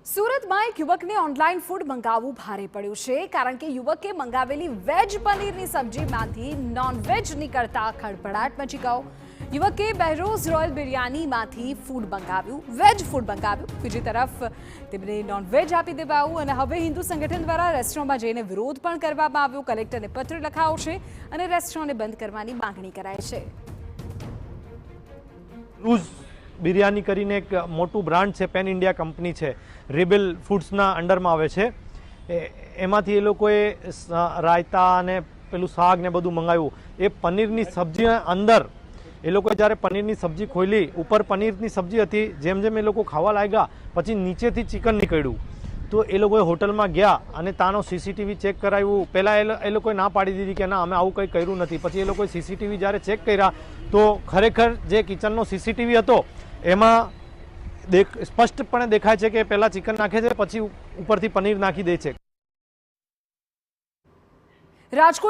સુરતમાં એક યુવકને ઓનલાઈન ફૂડ મંગાવવું ભારે પડ્યું છે કારણ કે યુવકે મંગાવેલી વેજ પનીરની સબ્જીમાંથી નોનવેજ નીકળતા ખળભળાટ મચી ગયો। યુવકે બહેરોઝ રોયલ બિરયાનીમાંથી ફૂડ મંગાવ્યું, વેજ ફૂડ મંગાવ્યું, બીજી તરફ તેમને નોનવેજ આપી દેવાયું અને હવે હિન્દુ સંગઠન દ્વારા રેસ્ટોરન્ટમાં જઈને વિરોધ પણ કરવામાં આવ્યો। કલેક્ટરને પત્ર લખાયો છે અને રેસ્ટોરન્ટને બંધ કરવાની માંગણી કરાઈ છે। બિરયાની કરીને એક મોટું બ્રાન્ડ છે, પેન ઇન્ડિયા કંપની છે, રેબેલ ફૂડ્સના અંડરમાં આવે છે। એમાંથી એ લોકોએ રાયતા અને પેલું શાક ને બધું મંગાવ્યું। એ પનીરની સબ્જી અંદર એ લોકોએ જ્યારે પનીરની સબ્જી ખોલી, ઉપર પનીરની સબ્જી હતી, જેમ જેમ એ લોકો ખાવા લાગ્યા પછી નીચેથી ચિકન નીકળ્યું। તો એ લોકોએ હોટલમાં ગયા અને તાનો સીસીટીવી ચેક કરાવ્યું। પહેલાં એ લોકોએ ના પાડી દીધી કે ના, અમે આવું કંઈ કર્યું નથી। પછી એ લોકોએ સીસીટીવી જ્યારે ચેક કર્યા તો ખરેખર જે કિચનનો સીસીટીવી હતો એમાં સ્પષ્ટપણે દેખાય છે કે પહેલાં ચિકન નાખે છે, પછી ઉપરથી પનીર નાખી દે છે। રાજકોટ